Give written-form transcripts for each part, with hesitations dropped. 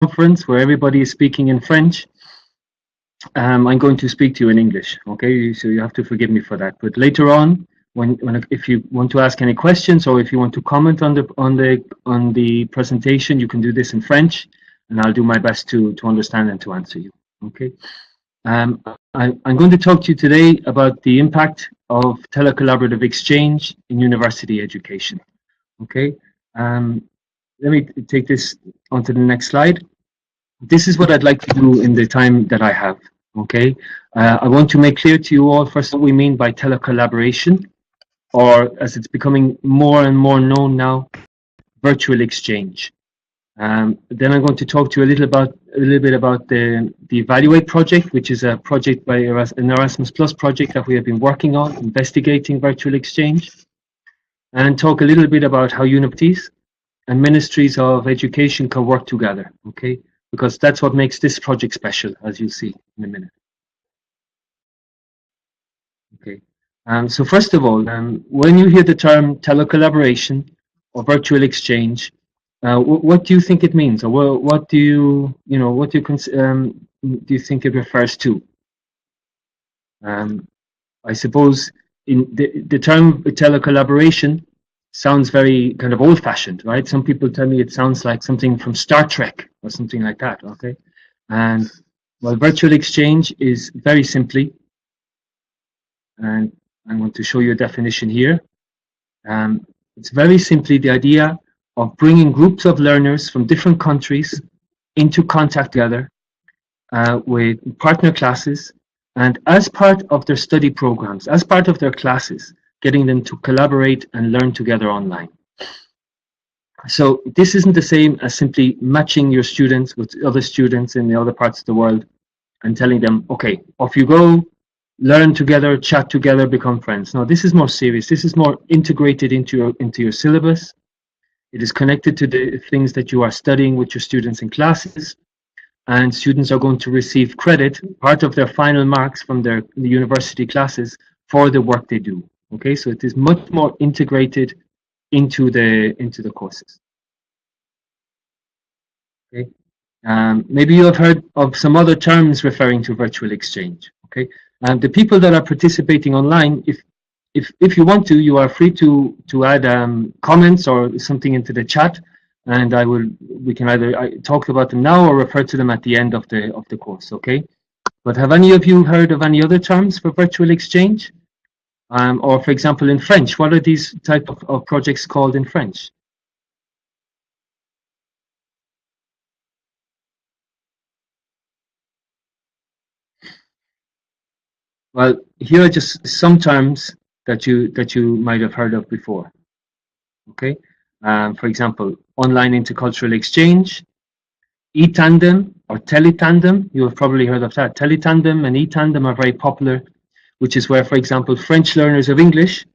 conference where everybody is speaking in French, I'm going to speak to you in English. Okay, so you have to forgive me for that. But later on, if you want to ask any questions or if you want to comment on the presentation, you can do this in French, and I'll do my best to understand and to answer you. Okay. I'm going to talk to you today about the impact of telecollaborative exchange in university education. Okay. Let me take this onto the next slide. This is what I'd like to do in the time that I have. Okay. I want to make clear to you all first what we mean by telecollaboration, or as it's becoming more and more known now, virtual exchange. Then I'm going to talk to you a little bit about the Evaluate project, which is a project by an Erasmus Plus project that we have been working on, investigating virtual exchange, and talk a little bit about how universities and ministries of education can work together, okay? Because that's what makes this project special, as you'll see in a minute. Okay. So first of all, when you hear the term telecollaboration or virtual exchange, what do you think it means, or what do you think it refers to? I suppose in the term telecollaboration sounds very kind of old-fashioned, right? Some people tell me it sounds like something from Star Trek or something like that. Okay, and well, virtual exchange is very simply, and I'm going to show you a definition here. It's very simply the idea of bringing groups of learners from different countries into contact together with partner classes, and as part of their study programs, as part of their classes, getting them to collaborate and learn together online. So this isn't the same as simply matching your students with other students in the other parts of the world and telling them, okay, off you go, learn together, chat together, become friends. No, this is more serious. This is more integrated into your syllabus. It is connected to the things that you are studying with your students in classes, and students are going to receive credit, part of their final marks from the university classes, for the work they do. Okay, so it is much more integrated into the courses. Okay, maybe you have heard of some other terms referring to virtual exchange. Okay, the people that are participating online, if you want to, you are free to add comments or something into the chat, and we can either talk about them now or refer to them at the end of the course. Okay, but have any of you heard of any other terms for virtual exchange? Or for example, in French, what are these type of projects called in French? Well, here are just some terms that you might have heard of before. Okay, for example, online intercultural exchange, e-tandem or teletandem. You have probably heard of that. Teletandem and e-tandem are very popular, which is where, for example, French learners of English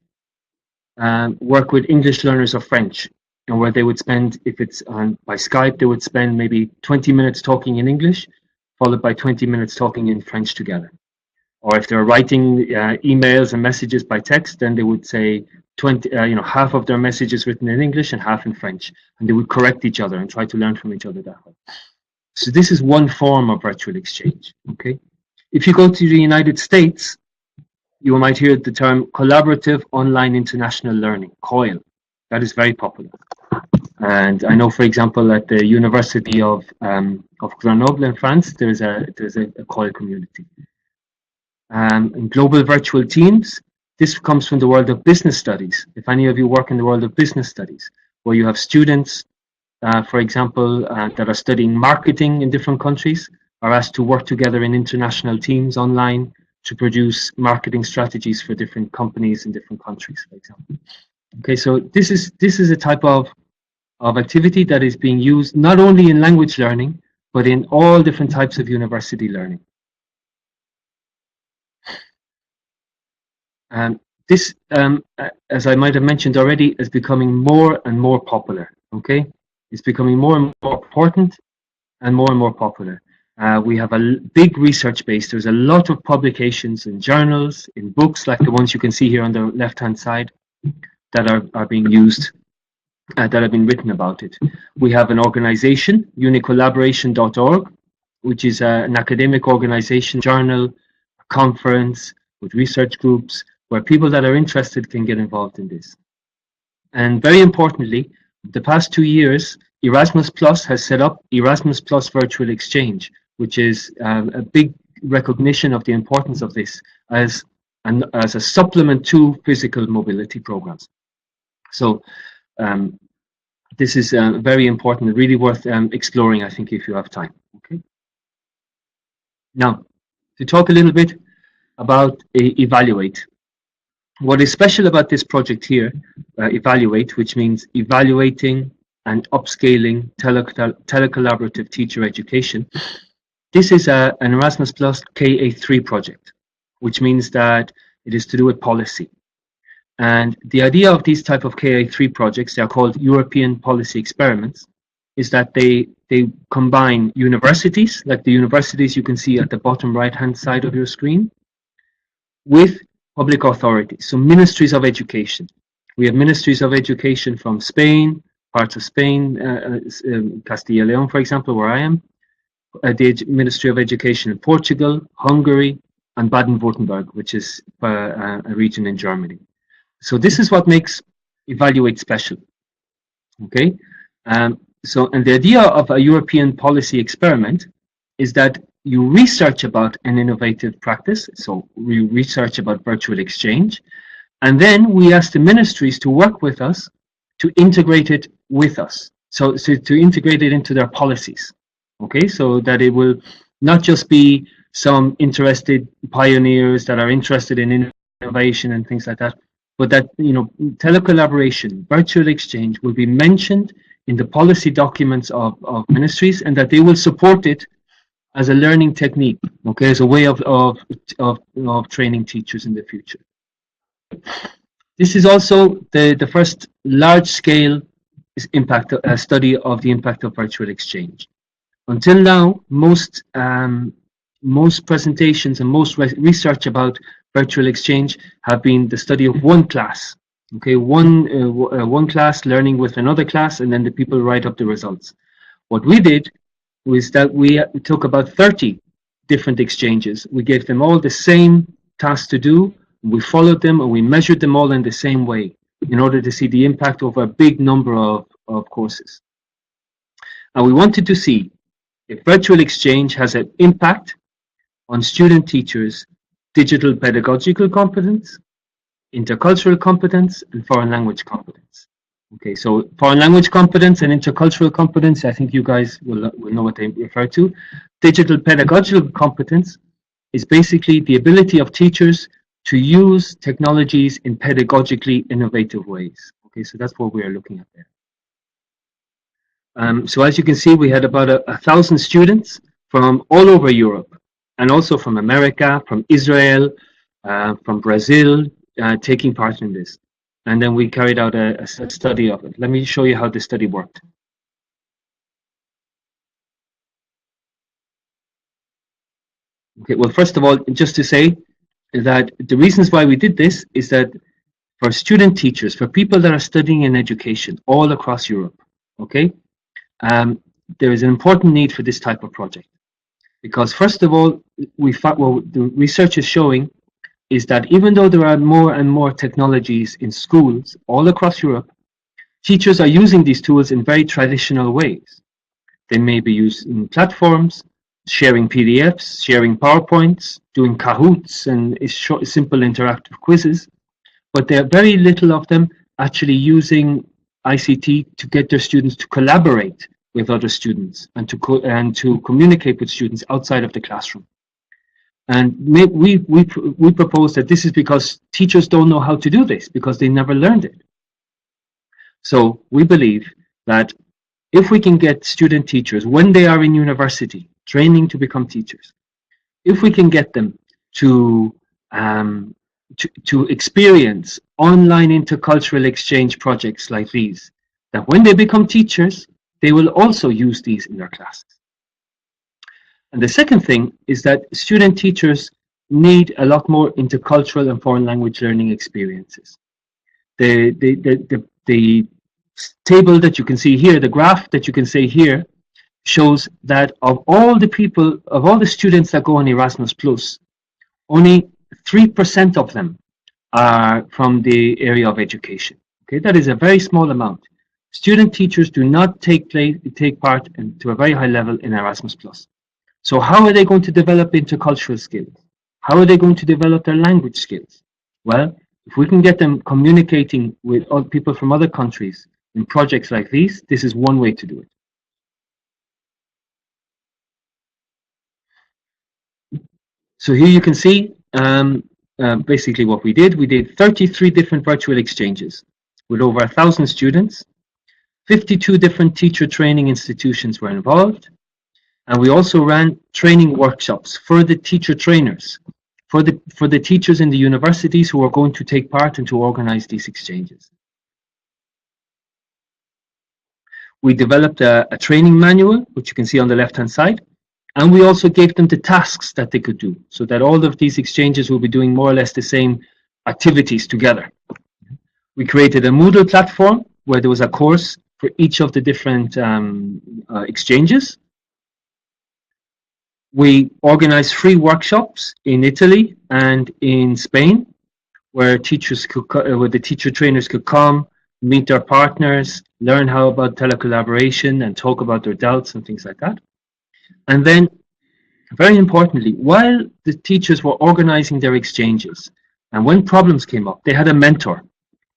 work with English learners of French, and where they would spend, if it's by Skype, they would spend maybe 20 minutes talking in English, followed by 20 minutes talking in French together. Or if they're writing emails and messages by text, then they would say half of their messages written in English and half in French, and they would correct each other and try to learn from each other that way. So this is one form of virtual exchange. Okay, if you go to the United States, you might hear the term Collaborative Online International Learning, COIL. That is very popular. And I know, for example, at the University of Grenoble in France, there's a COIL community. In global virtual teams, this comes from the world of business studies. If any of you work in the world of business studies, where you have students, for example, that are studying marketing in different countries, are asked to work together in international teams online to produce marketing strategies for different companies in different countries, for example. Okay, so this is a type of activity that is being used not only in language learning, but in all different types of university learning. And this, as I might have mentioned already, is becoming more and more popular. Okay, it's becoming more and more important and more popular. We have a big research base. There's a lot of publications in journals, in books like the ones you can see here on the left-hand side, that are being used that have been written about it. We have an organization, unicollaboration.org, which is an academic organization, journal, conference with research groups where people that are interested can get involved in this. And very importantly, the past 2 years, Erasmus Plus has set up Erasmus Plus Virtual Exchange, which is a big recognition of the importance of this as a supplement to physical mobility programs. So this is very important, really worth exploring, I think, if you have time. Okay. Now, to talk a little bit about Evaluate. What is special about this project here, Evaluate, which means evaluating and upscaling telecollaborative teacher education, this is an Erasmus Plus KA3 project, which means that it is to do with policy. And the idea of these type of KA3 projects, they are called European policy experiments, is that they combine universities, like the universities you can see at the bottom right-hand side of your screen, with public authorities, so ministries of education. We have ministries of education from Spain, parts of Spain, Castilla León, for example, where I am, the Ministry of Education in Portugal, Hungary, and Baden-Württemberg, which is a region in Germany. So this is what makes Evaluate special. Okay, and the idea of a European policy experiment is that you research about an innovative practice, so we research about virtual exchange, and then we ask the ministries to work with us to integrate it with us, so to integrate it into their policies, okay, so that it will not just be some interested pioneers that are interested in innovation and things like that, but that, you know, telecollaboration, virtual exchange will be mentioned in the policy documents of ministries, and that they will support it as a learning technique, okay, as a way of training teachers in the future. This is also the first large-scale study of the impact of virtual exchange. Until now, most presentations and most research about virtual exchange have been the study of one class, okay, one class learning with another class, and then the people write up the results. What we did was that we took about 30 different exchanges. We gave them all the same task to do. We followed them and we measured them all in the same way in order to see the impact over a big number of courses. And we wanted to see if virtual exchange has an impact on student teachers' digital pedagogical competence, intercultural competence, and foreign language competence. Okay, so foreign language competence and intercultural competence, I think you guys will know what they refer to. Digital pedagogical competence is basically the ability of teachers to use technologies in pedagogically innovative ways. Okay, so that's what we are looking at there. So as you can see, we had about 1,000 students from all over Europe, and also from America, from Israel, from Brazil, taking part in this. And then we carried out a study of it. Let me show you how the study worked. Okay, well, first of all, just to say that the reasons why we did this is that for student teachers, for people that are studying in education all across Europe, okay, there is an important need for this type of project. Because first of all, what the research is showing is that even though there are more and more technologies in schools all across Europe, teachers are using these tools in very traditional ways. They may be using platforms, sharing PDFs, sharing PowerPoints, doing Kahoots and simple interactive quizzes, but there are very little of them actually using ICT to get their students to collaborate with other students and to communicate with students outside of the classroom. And we propose that this is because teachers don't know how to do this, because they never learned it. So we believe that if we can get student teachers, when they are in university, training to become teachers, if we can get them to experience online intercultural exchange projects like these, that when they become teachers, they will also use these in their classes. And the second thing is that student teachers need a lot more intercultural and foreign language learning experiences. The table that you can see here, the graph that you can see here, shows that of all the people, of all the students that go on Erasmus Plus, only 3% of them are from the area of education. Okay, that is a very small amount. Student teachers do not take part to a very high level in Erasmus Plus. So how are they going to develop intercultural skills? How are they going to develop their language skills? Well, if we can get them communicating with people from other countries in projects like these, this is one way to do it. So here you can see basically what we did. We did 33 different virtual exchanges with over 1,000 students. 52 different teacher training institutions were involved. And we also ran training workshops for the teacher trainers, for the teachers in the universities who are going to take part and to organize these exchanges. We developed a training manual, which you can see on the left-hand side, and we also gave them the tasks that they could do, so that all of these exchanges will be doing more or less the same activities together. We created a Moodle platform where there was a course for each of the different exchanges. We organized free workshops in Italy and in Spain, where teachers could, where the teacher trainers could come, meet their partners, learn how about telecollaboration, and talk about their doubts and things like that. And then, very importantly, while the teachers were organizing their exchanges, and when problems came up, they had a mentor.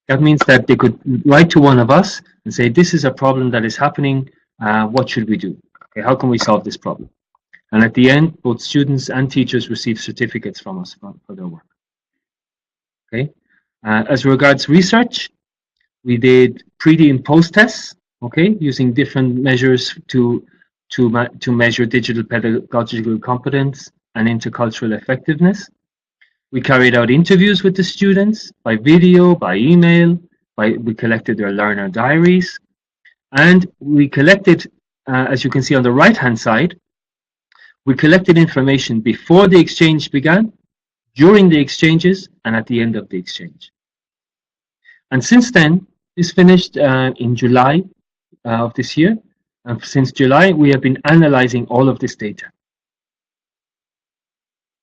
That means that they could write to one of us and say, this is a problem that is happening, what should we do? Okay, how can we solve this problem? And at the end, both students and teachers received certificates from us for their work. Okay. As regards research, we did pre- and post-tests, okay, using different measures to measure digital pedagogical competence and intercultural effectiveness. We carried out interviews with the students by video, by email, we collected their learner diaries, and we collected, as you can see on the right-hand side, we collected information before the exchange began, during the exchanges, and at the end of the exchange. And since then, this finished in July of this year. And since July, we have been analyzing all of this data.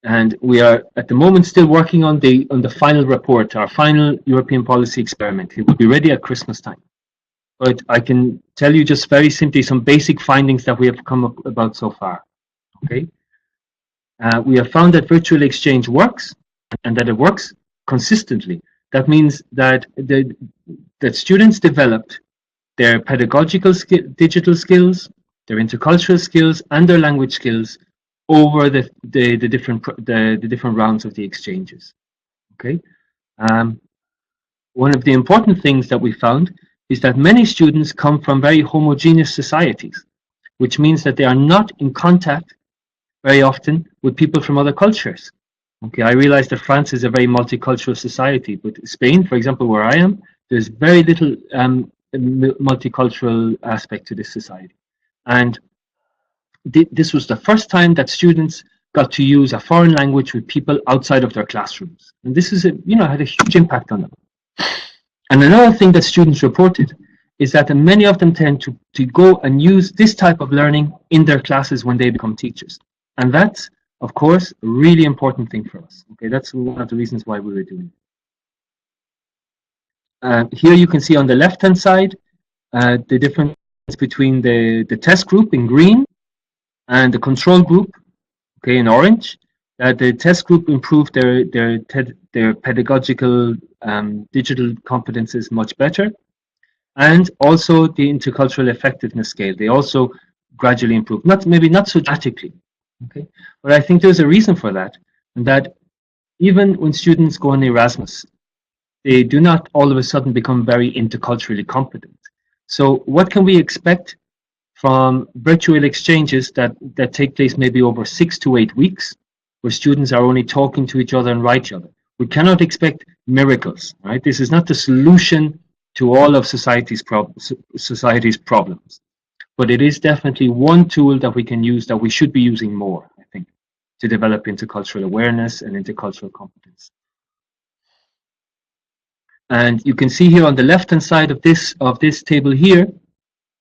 And we are, at the moment, still working on the final report, our final European policy experiment. It will be ready at Christmas time. But I can tell you just very simply some basic findings that we have come up about so far. Okay, we have found that virtual exchange works, and that it works consistently. That means that that students developed their pedagogical digital skills, their intercultural skills, and their language skills over the different rounds of the exchanges. Okay, one of the important things that we found is that many students come from very homogeneous societies, which means that they are not in contact very often with people from other cultures. Okay, I realize that France is a very multicultural society, but Spain, for example, where I am, there's very little multicultural aspect to this society. And this was the first time that students got to use a foreign language with people outside of their classrooms. And this is, had a huge impact on them. And another thing that students reported is that many of them tend to go and use this type of learning in their classes when they become teachers. And that's, of course, a really important thing for us. Okay, that's one of the reasons why we were doing it. Here you can see on the left-hand side the difference between the test group in green and the control group, okay, in orange. The test group improved their pedagogical digital competences much better, and also the intercultural effectiveness scale. They also gradually improved, maybe not so dramatically. Okay, but I think there's a reason for that, and that even when students go on Erasmus, they do not all of a sudden become very interculturally competent. So what can we expect from virtual exchanges that take place maybe over 6 to 8 weeks, where students are only talking to each other and write each other? We cannot expect miracles, right? This is not the solution to all of society's problems. But it is definitely one tool that we can use, that we should be using more, I think, to develop intercultural awareness and intercultural competence. And you can see here on the left-hand side of this table here,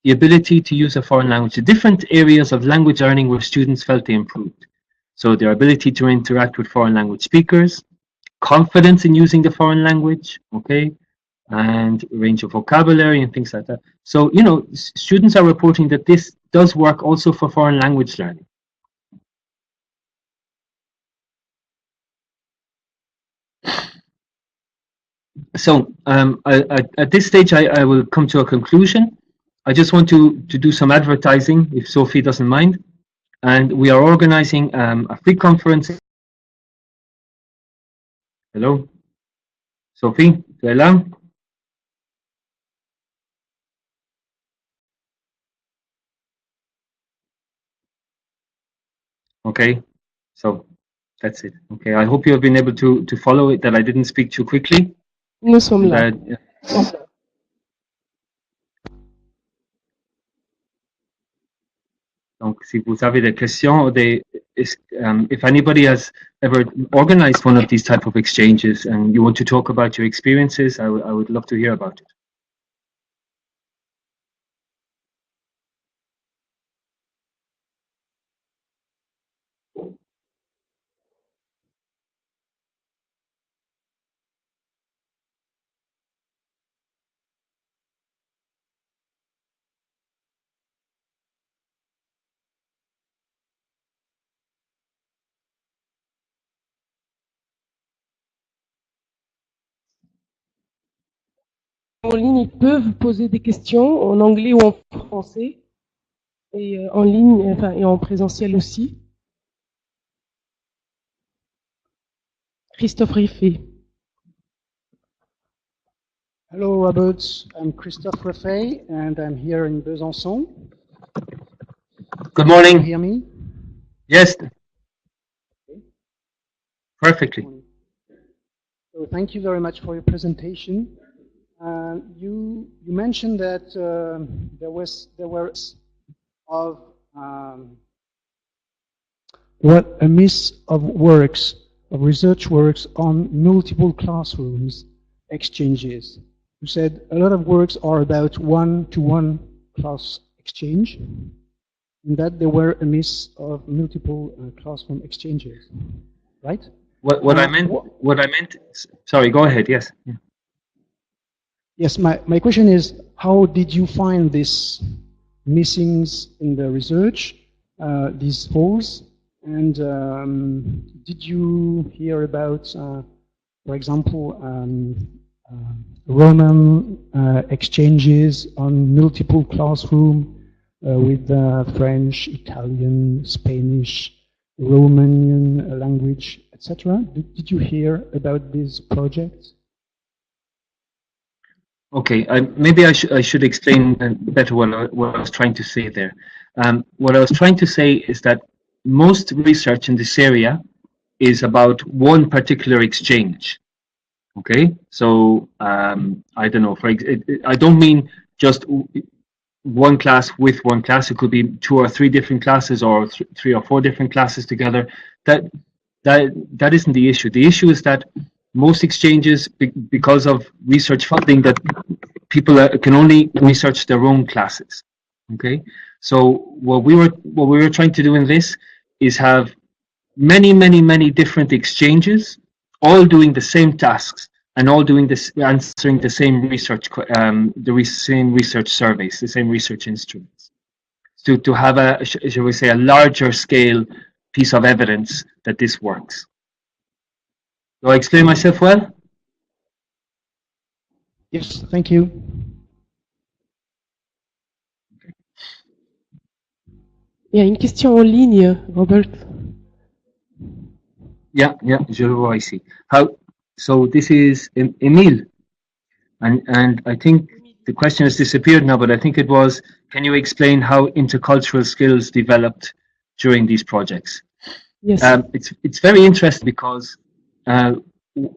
the ability to use a foreign language, the different areas of language learning where students felt they improved. So their ability to interact with foreign language speakers, confidence in using the foreign language, okay, and range of vocabulary and things like that. So, you know, students are reporting that this does work also for foreign language learning. So at this stage, I will come to a conclusion. I just want to do some advertising, if Sophie doesn't mind. And we are organizing a free conference. Hello? Sophie, tu es là? Okay, so that's it. Okay, I hope you have been able to follow it, that I didn't speak too quickly. Nous sommes là. Donc, si vous avez des questions, or if anybody has ever organized one of these type of exchanges and you want to talk about your experiences, I would love to hear about it. En ligne, ils peuvent poser des questions en anglais ou en français, et en ligne, enfin, et en présentiel aussi. Christophe Riffet. Hello, Robert. I'm Christophe Riffet, and I'm here in Besançon. Good morning. Can you hear me? Yes. Perfectly. So thank you very much for your presentation. You mentioned that there were of what a miss of works, of research works on multiple classrooms exchanges. You said a lot of works are about one-to-one class exchange, and that there were a miss of multiple classroom exchanges, right? What I meant. Sorry, go ahead. Yes. Yeah. Yes, my question is, how did you find these missings in the research, these holes, and did you hear about, for example, Roman exchanges on multiple classroom with French, Italian, Spanish, Romanian language, etc.? Did you hear about these projects? Okay, maybe I should explain better what I was trying to say there. What I was trying to say is that most research in this area is about one particular exchange. Okay, so I don't know. I don't mean just one class with one class. It could be 2 or 3 different classes, or 3 or 4 different classes together. That isn't the issue. The issue is that most exchanges, because of research funding, that people can only research their own classes. Okay, so what we were trying to do in this is have many different exchanges, all doing the same tasks and all doing this, answering the same research, same research surveys, the same research instruments, to have a, shall we say, a larger scale piece of evidence that this works. Do I explain myself well? Yes, thank you. Il y a une question en ligne, Robert. Yeah, je le vois ici. So this is Emile, and I think the question has disappeared now, but I think it was, can you explain how intercultural skills developed during these projects? Yes. It's very interesting because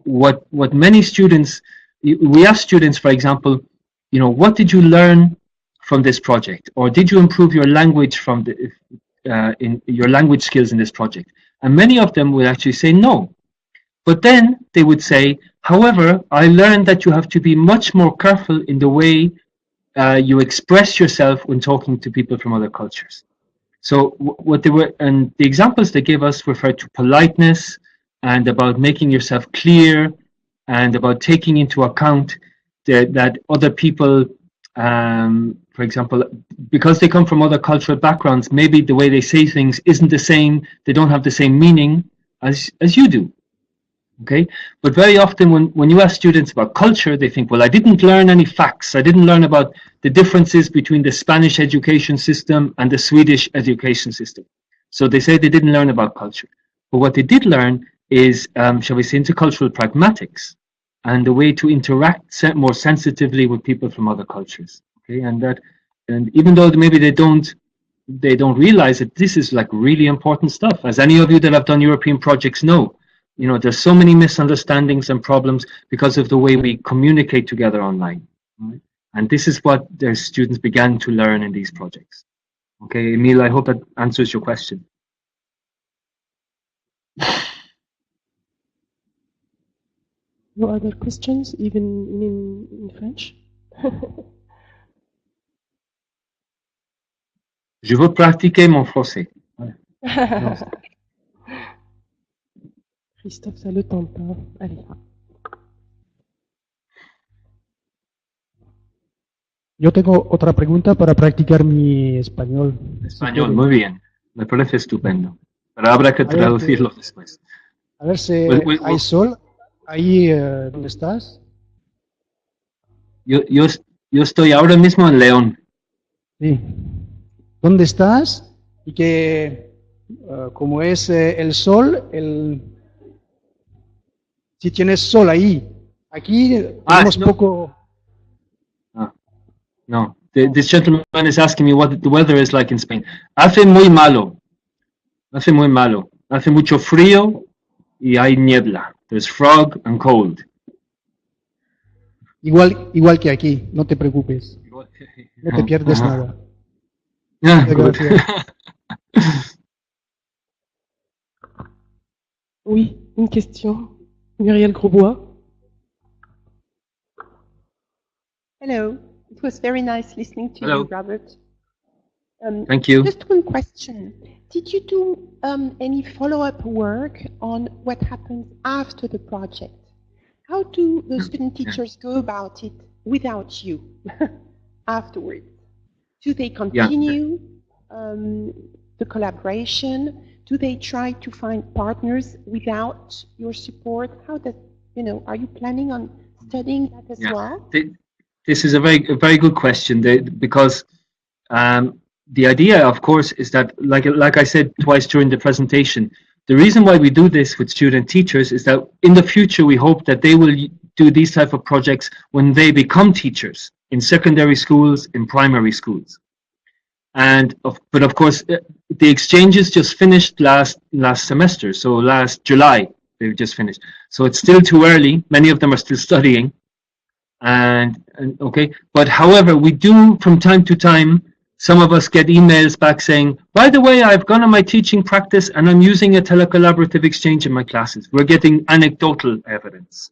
what many students, we ask students, for example, you know, what did you learn from this project, or did you improve your language from in your language skills in this project? And many of them will actually say no, but then they would say, However, I learned that you have to be much more careful in the way you express yourself when talking to people from other cultures. So what they were, and the examples they gave us referred to politeness and about making yourself clear and about taking into account that other people, for example, because they come from other cultural backgrounds, maybe the way they say things isn't the same, they don't have the same meaning as you do. Okay, but very often when you ask students about culture, they think, well, I didn't learn any facts. I didn't learn about the differences between the Spanish education system and the Swedish education system. So they say they didn't learn about culture. But what they did learn is, shall we say, intercultural pragmatics and the way to interact more sensitively with people from other cultures. Okay, and even though maybe they don't realize that this is like really important stuff, as any of you that have done European projects know. You know, there's so many misunderstandings and problems because of the way we communicate together online. Right? And this is what the students began to learn in these projects. Okay, Emil, I hope that answers your question. No other questions, even in French? Je veux pratiquer mon français. Christophe, ça le tente pas. Allez. Yo tengo otra pregunta para practicar mi español. Español, muy bien. Me parece estupendo. Pero habrá que traducirlo después. A ver si hay sol ahí donde estás. Yo estoy ahora mismo en León. Sí. ¿Dónde estás? Y que como es el sol, si tienes sol ahí. Aquí tenemos poco. No, this gentleman is asking me what the weather is like in Spain. Hace muy malo. Hace muy malo. Hace mucho frío y hay niebla. There's fog and cold. Igual que aquí, no te preocupes. No te pierdes nada. Gracias. Oui, une question. Muriel Grosbois. Hello. It was very nice listening to Hello. you, Robert. Thank you. Just one question. Did you do any follow-up work on what happens after the project? How do the student teachers go about it without you afterwards? Do they continue the collaboration? Do they try to find partners without your support? How does, are you planning on studying that as well? This is a very good question because the idea, of course, is that, like I said twice during the presentation, the reason why we do this with student teachers is that in the future we hope that they will do these type of projects when they become teachers in secondary schools, in primary schools. But of course, the exchanges just finished last semester, so last July they just finished. So it's still too early. Many of them are still studying. And okay, but however, we do from time to time, some of us get emails back saying, by the way, I've gone on my teaching practice and I'm using a telecollaborative exchange in my classes. We're getting anecdotal evidence.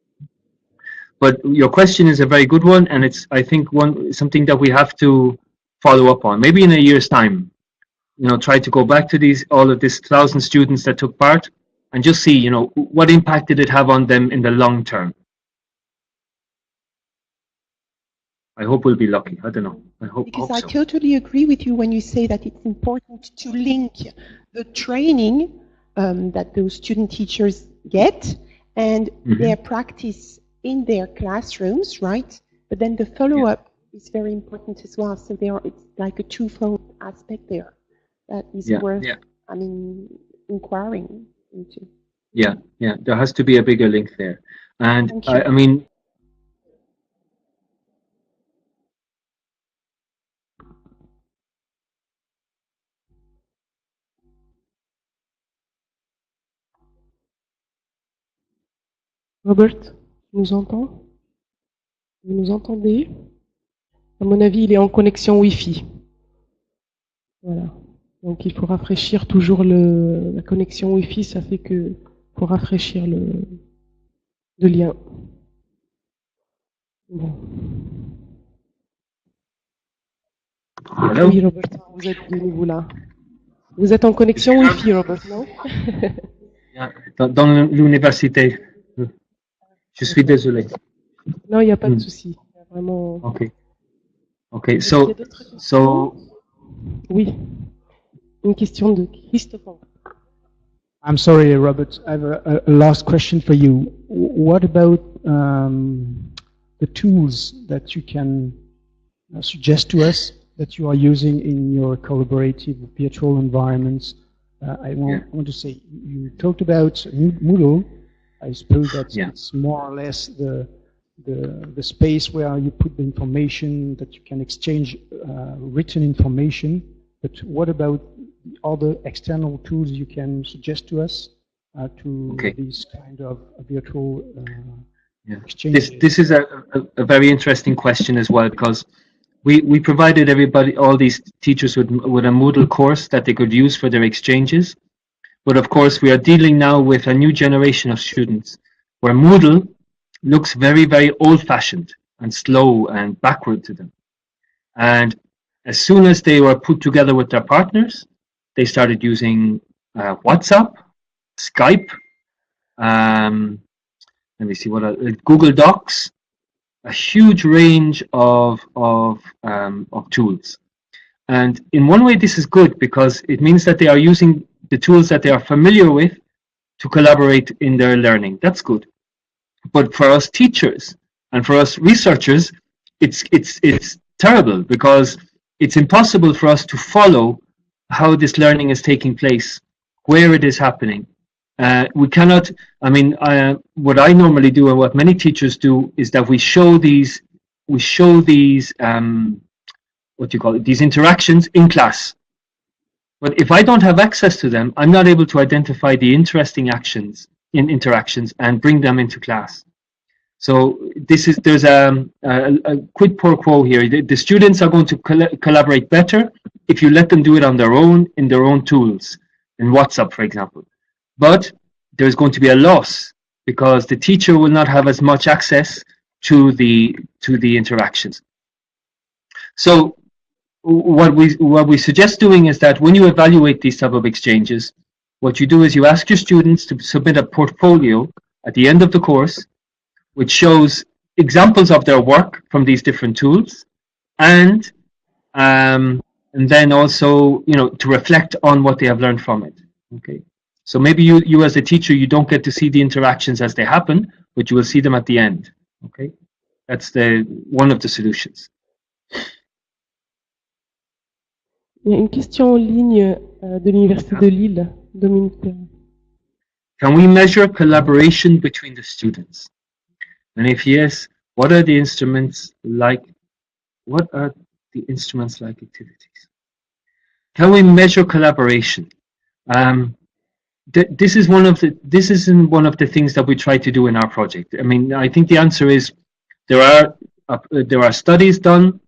But your question is a very good one, and it's, I think, something that we have to follow up on. Maybe in a year's time, try to go back to all of these 1,000 students that took part and just see, what impact did it have on them in the long term. I hope we'll be lucky. I don't know. I hope Because so. I totally agree with you when you say that it's important to link the training that those student teachers get and their practice in their classrooms, right? But then the follow-up is very important as well. So it's like a twofold aspect there that is worth, inquiring into. Yeah. There has to be a bigger link there. And I mean, Robert, tu nous entends? Vous nous entendez? À mon avis, il est en connexion Wi-Fi. Voilà. Donc il faut rafraîchir toujours la connexion Wi-Fi, ça fait que faut rafraîchir le lien. Bon. Hello? Oui, Robert, vous êtes de nouveau là. Vous êtes en connexion Wi-Fi, Robert, non? Yeah, dans l'université. Je suis désolé. Non, il n'y a pas de souci. Il y a vraiment... Okay. Okay, Est-ce qu'il y a so, d'autres questions? so, Oui. Une question de Christophe. I'm sorry, Robert. I have a last question for you. What about the tools that you can suggest to us that you are using in your collaborative virtual environments? I want to say, you talked about Moodle. I suppose that it's more or less the space where you put the information that you can exchange written information. But what about other external tools you can suggest to us to these kind of virtual exchanges? This is a very interesting question as well, because we provided everybody, all these teachers with a Moodle course that they could use for their exchanges. But of course, we are dealing now with a new generation of students where Moodle looks very, very old-fashioned and slow and backward to them. And as soon as they were put together with their partners, they started using WhatsApp, Skype, let me see what else, Google Docs, a huge range of tools. And in one way, this is good because it means that they are using the tools that they are familiar with to collaborate in their learning. That's good. But for us teachers and for us researchers, it's terrible because it's impossible for us to follow how this learning is taking place, where it is happening. We cannot, I mean, what I normally do and what many teachers do is that we show these what do you call it, these interactions in class. But if I don't have access to them, I'm not able to identify the interesting actions in interactions and bring them into class. So there's a quid pro quo here. The students are going to collaborate better if you let them do it on their own, in their own tools, in WhatsApp, for example. But there's going to be a loss because the teacher will not have as much access to the interactions. So what we suggest doing is that when you evaluate these type of exchanges, what you do is you ask your students to submit a portfolio at the end of the course, which shows examples of their work from these different tools, and then also, you know, to reflect on what they have learned from it. Okay, so maybe you as a teacher, you don't get to see the interactions as they happen, but you will see them at the end. Okay, that's one of the solutions. Il y a une question en ligne de l'Université de Lille, Dominique. Can we measure collaboration between the students? And if yes, what are the instruments like? What are the instruments like activities? Can we measure collaboration? This isn't one of the things that we try to do in our project. I mean, I think the answer is there are studies done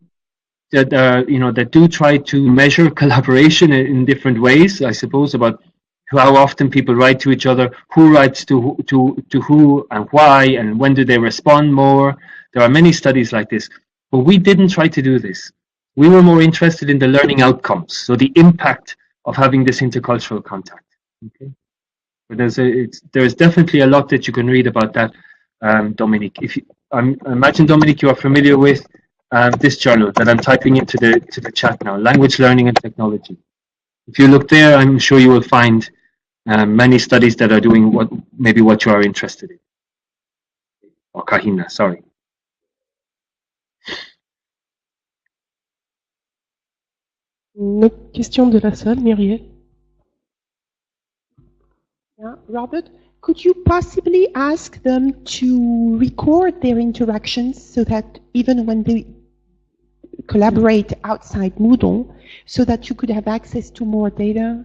that that do try to measure collaboration in different ways, I suppose, about how often people write to each other, who writes to who and why, and when do they respond more. There are many studies like this, but we didn't try to do this. We were more interested in the learning outcomes, so the impact of having this intercultural contact. Okay, but there's definitely a lot that you can read about that, Dominique. If I imagine, Dominique, you are familiar with this journal that I'm typing into the chat now, Language Learning and Technology. If you look there, I'm sure you will find many studies that are doing what you are interested in. Or Kahina, sorry. Une autre question de la salle, Muriel. Yeah, Robert, could you possibly ask them to record their interactions so that even when they collaborate outside Moodle, so that you could have access to more data?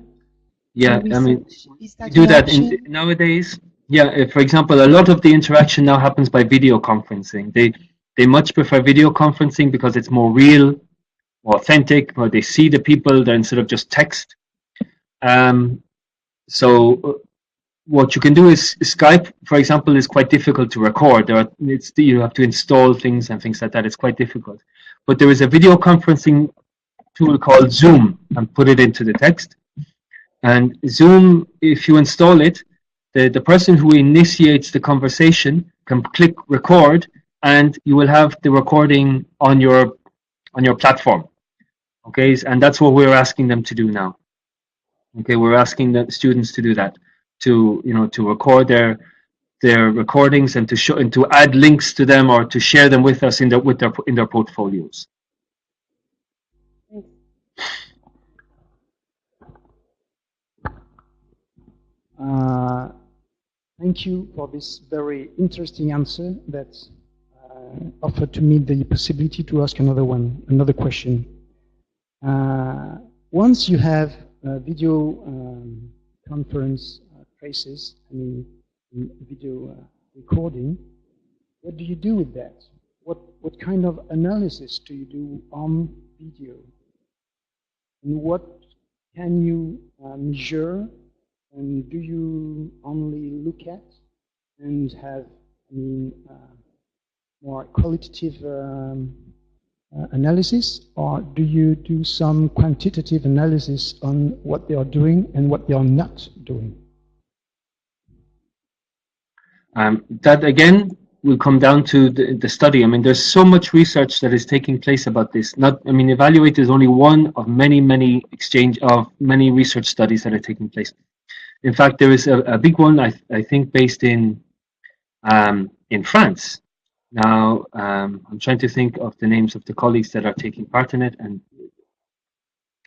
Yeah, I mean, we do that nowadays. Yeah, for example, a lot of the interaction now happens by video conferencing. They much prefer video conferencing because it's more real, more authentic, or they see the people instead of just text. So what you can do is Skype, for example, is quite difficult to record. You have to install things and things like that. It's quite difficult. But there is a video conferencing tool called Zoom, and put it into the text. And Zoom, if you install it, the person who initiates the conversation can click record, and you will have the recording on your platform. Okay, and that's what we're asking them to do now. Okay, we're asking the students to do that, to record their recordings and to show and to add links to them or to share them with us in their portfolios. Thank you for this very interesting answer that offered to me the possibility to ask another question. Once you have video conference traces, video recording, what do you do with that? What kind of analysis do you do on video? And what can you measure? And do you only look at and have, more qualitative analysis, or do you do some quantitative analysis on what they are doing and what they are not doing? That again will come down to the study. There's so much research that is taking place about this. Evaluate is only one of many research studies that are taking place. In fact, there is a big one, I think, based in France. Now, I'm trying to think of the names of the colleagues that are taking part in it, and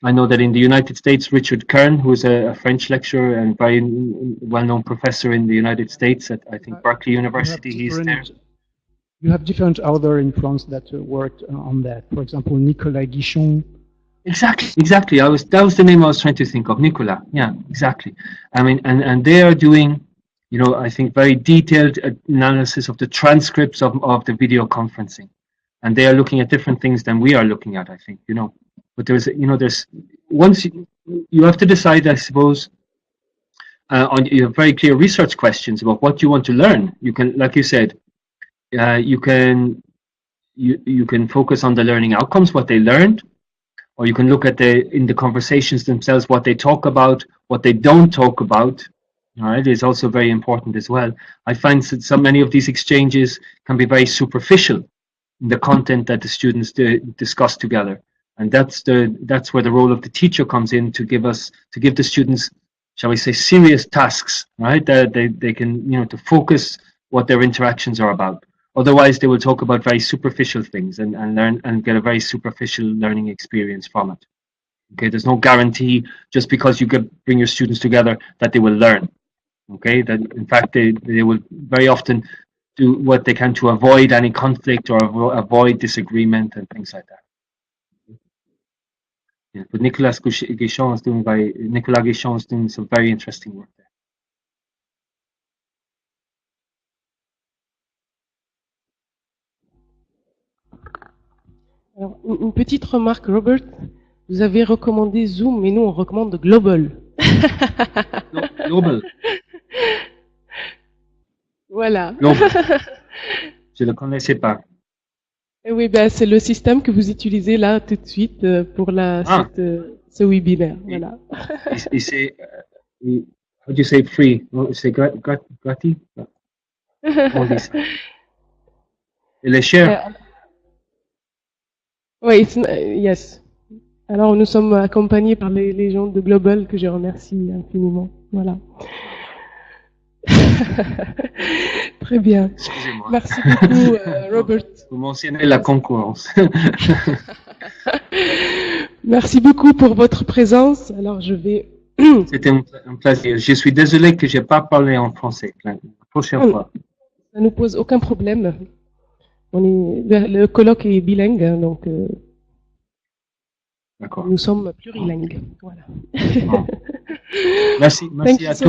I know that in the United States, Richard Kern, who is a French lecturer and very well-known professor in the United States at, I think, Berkeley University, he's there. You have different others in France that worked on that. For example, Nicolas Guichon. Exactly. That was the name I was trying to think of, Nicolas. Yeah, exactly. And they are doing, I think, very detailed analysis of the transcripts of the video conferencing, and they are looking at different things than we are looking at, I think, But there's once you have to decide, I suppose, you have very clear research questions about what you want to learn. You can, like you said, you can focus on the learning outcomes, what they learned. Or you can look at in the conversations themselves, what they talk about, what they don't talk about. All right, is also very important as well. I find that so many of these exchanges can be very superficial in the content that the students discuss together, and that's where the role of the teacher comes in, to give the students, shall we say, serious tasks, right? That they can to focus what their interactions are about. Otherwise, they will talk about very superficial things and learn and get a very superficial learning experience from it. Okay, there's no guarantee just because you bring your students together that they will learn. Okay, that in fact they will very often do what they can to avoid any conflict or avoid disagreement and things like that. Yeah, but Nicolas Guichon is doing some very interesting work there. Alors, une petite remarque, Robert. Vous avez recommandé Zoom, mais nous, on recommande Global. Global. Voilà. Global. Je ne le connaissais pas. Et oui, c'est le système que vous utilisez là tout de suite pour ce webinaire. Voilà. Et c'est, how do you say free? C'est gratuit? On dit ça. Et les share? Oui, yes. Alors, nous sommes accompagnés par les gens de Global, que je remercie infiniment. Voilà. Très bien. Excusez-moi. Merci beaucoup, Robert. Vous mentionnez la concurrence. Merci beaucoup pour votre présence. Alors, je vais... C'était un plaisir. Je suis désolé que je n'ai pas parlé en français. La prochaine fois. Ça ne pose aucun problème. Le colloque est bilingue, hein, donc nous sommes plurilingues. Voilà. Merci à tous.